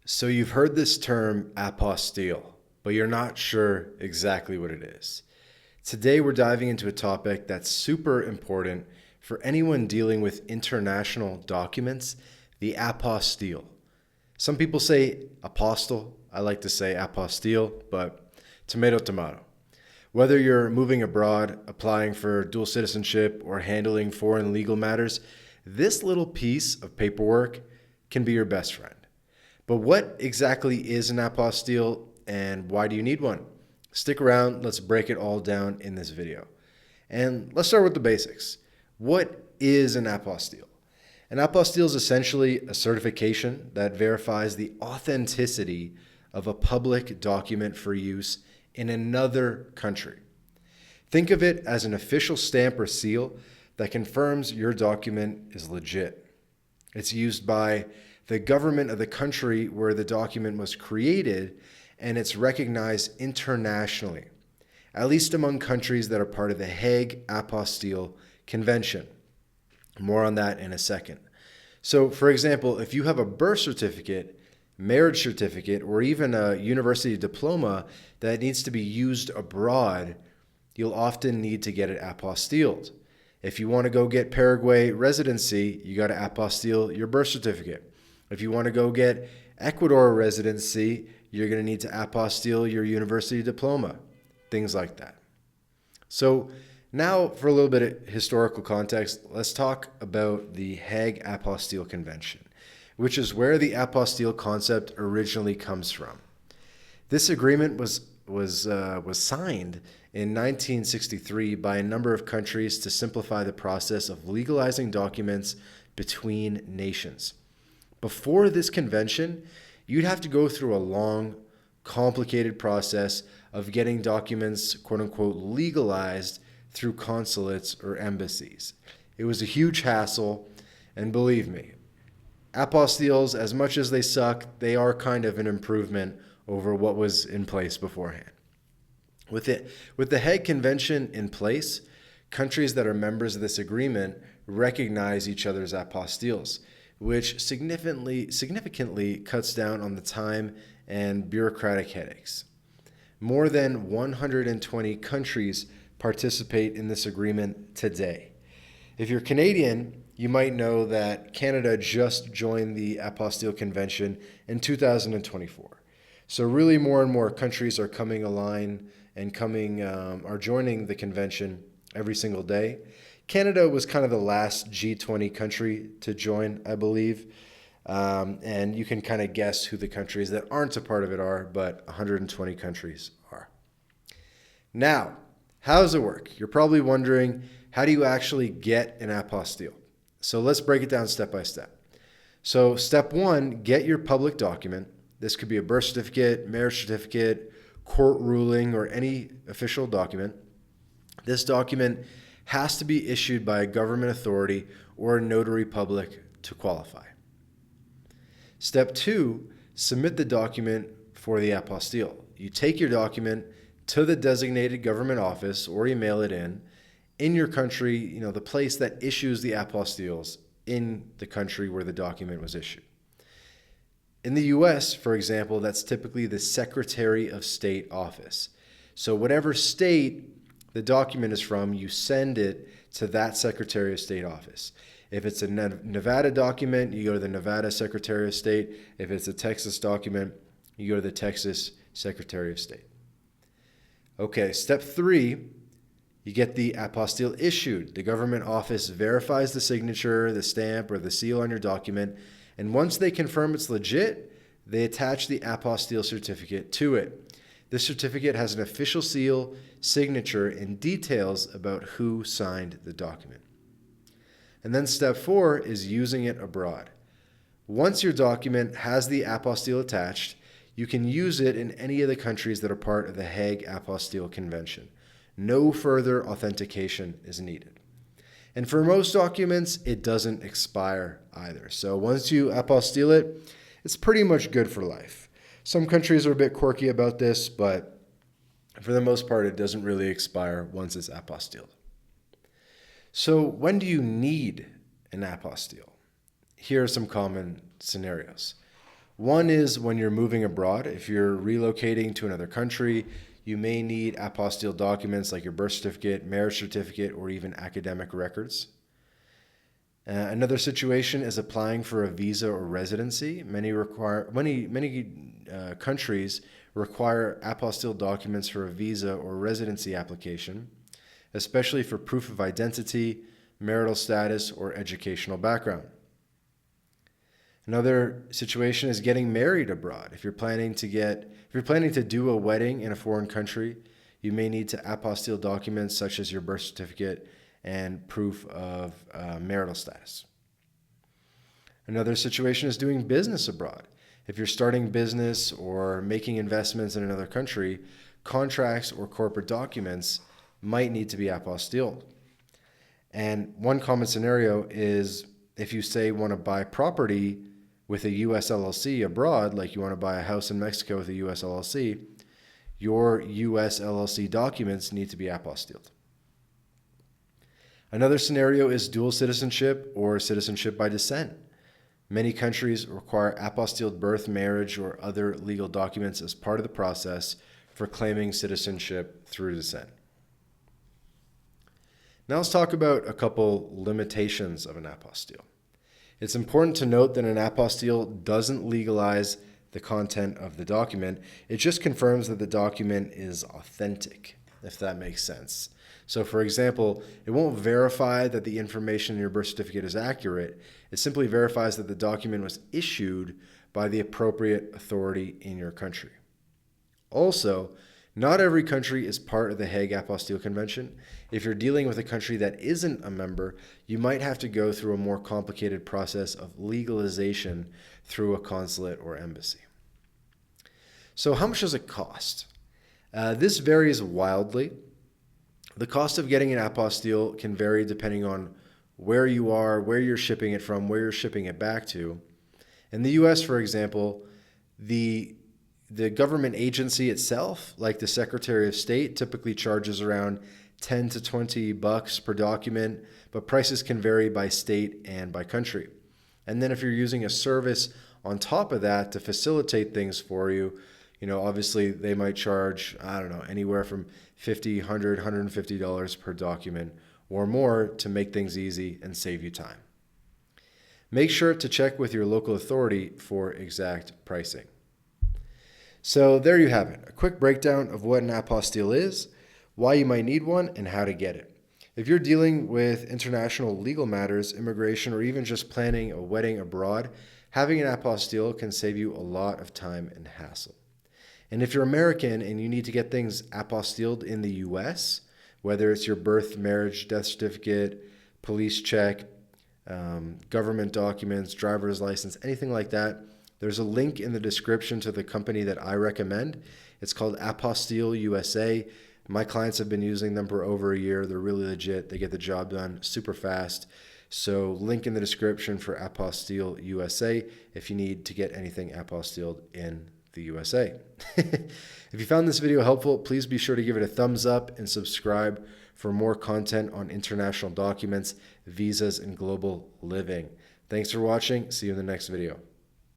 So you've heard this term apostille, but you're not sure exactly what it is. Today we're diving into a topic that's super important for anyone dealing with international documents, the apostille. Some people say apostle, I like to say apostille, but tomato tomato. Whether you're moving abroad, applying for dual citizenship, or handling foreign legal matters, this little piece of paperwork can be your best friend. But what exactly is an apostille and why do you need one? Stick around, let's break it all down in this video. And let's start with the basics. What is an apostille? An apostille is essentially a certification that verifies the authenticity of a public document for use in another country. Think of it as an official stamp or seal that confirms your document is legit. It's used by the government of the country where the document was created, and it's recognized internationally, at least among countries that are part of the Hague Apostille Convention. More on that in a second. So, for example, if you have a birth certificate, marriage certificate, or even a university diploma that needs to be used abroad, you'll often need to get it apostilled. If you want to go get Paraguay residency, you got to apostille your birth certificate. If you want to go get Ecuador residency, you're going to need to apostille your university diploma, things like that. So now for a little bit of historical context, let's talk about the Hague Apostille Convention, which is where the apostille concept originally comes from. This agreement was signed in 1963 by a number of countries to simplify the process of legalizing documents between nations. Before this convention, you'd have to go through a long, complicated process of getting documents, quote unquote, legalized through consulates or embassies. It was a huge hassle, and believe me, apostilles, as much as they suck, they are kind of an improvement over what was in place beforehand. With the Hague Convention in place, countries that are members of this agreement recognize each other's apostilles, which significantly cuts down on the time and bureaucratic headaches. More than 120 countries participate in this agreement today. If you're Canadian, you might know that Canada just joined the Apostille Convention in 2024. So really more and more countries are coming aligned and are joining the convention every single day. Canada was kind of the last G20 country to join, I believe. And you can kind of guess who the countries that aren't a part of it are, but 120 countries are. Now, how does it work? You're probably wondering, how do you actually get an apostille? So let's break it down step by step. So step one, get your public document. This could be a birth certificate, marriage certificate, court ruling, or any official document. This document has to be issued by a government authority or a notary public to qualify. Step two, submit the document for the apostille. You take your document to the designated government office or you mail it in your country, the place that issues the apostilles in the country where the document was issued. In the US, for example, that's typically the Secretary of State office. So whatever state the document is from, you send it to that Secretary of State office. If it's a Nevada document, you go to the Nevada Secretary of State. If it's a Texas document, you go to the Texas Secretary of State. Okay, step three, you get the apostille issued. The government office verifies the signature, the stamp, or the seal on your document, and once they confirm it's legit, they attach the apostille certificate to it. This certificate has an official seal, signature, and details about who signed the document. And then step four is using it abroad. Once your document has the apostille attached, you can use it in any of the countries that are part of the Hague Apostille Convention. No further authentication is needed. And for most documents, it doesn't expire either. So once you apostille it, it's pretty much good for life. Some countries are a bit quirky about this, but for the most part, it doesn't really expire once it's apostilled. So when do you need an apostille? Here are some common scenarios. One is when you're moving abroad. If you're relocating to another country, you may need apostille documents like your birth certificate, marriage certificate, or even academic records. Another situation is applying for a visa or residency. Many countries require apostille documents for a visa or residency application, especially for proof of identity, marital status, or educational background. Another situation is getting married abroad. If you're planning to do a wedding in a foreign country, you may need to apostille documents such as your birth certificate and proof of marital status. Another situation is doing business abroad. If you're starting business or making investments in another country, contracts or corporate documents might need to be apostilled. And one common scenario is if you say want to buy property with a U.S. LLC abroad, like you want to buy a house in Mexico with a U.S. LLC, your U.S. LLC documents need to be apostilled. Another scenario is dual citizenship or citizenship by descent. Many countries require apostilled birth, marriage, or other legal documents as part of the process for claiming citizenship through descent. Now let's talk about a couple limitations of an apostille. It's important to note that an apostille doesn't legalize the content of the document. It just confirms that the document is authentic, if that makes sense. So for example, it won't verify that the information in your birth certificate is accurate. It simply verifies that the document was issued by the appropriate authority in your country. Also, not every country is part of the Hague Apostille Convention. If you're dealing with a country that isn't a member, you might have to go through a more complicated process of legalization through a consulate or embassy. So how much does it cost? This varies wildly. The cost of getting an apostille can vary depending on where you are, where you're shipping it from, where you're shipping it back to. In the US, for example, the government agency itself, like the Secretary of State, typically charges around $10 to $20 per document, but prices can vary by state and by country. And then if you're using a service on top of that to facilitate things for you, obviously they might charge, anywhere from $50, $100, $150 per document or more to make things easy and save you time. Make sure to check with your local authority for exact pricing. So there you have it, a quick breakdown of what an apostille is, why you might need one, and how to get it. If you're dealing with international legal matters, immigration, or even just planning a wedding abroad, having an apostille can save you a lot of time and hassle. And if you're American and you need to get things apostilled in the US, whether it's your birth, marriage, death certificate, police check, government documents, driver's license, anything like that, there's a link in the description to the company that I recommend. It's called Apostille USA. My clients have been using them for over a year. They're really legit. They get the job done super fast. So link in the description for Apostille USA if you need to get anything apostilled in the USA. If you found this video helpful, please be sure to give it a thumbs up and subscribe for more content on international documents, visas, and global living. Thanks for watching. See you in the next video.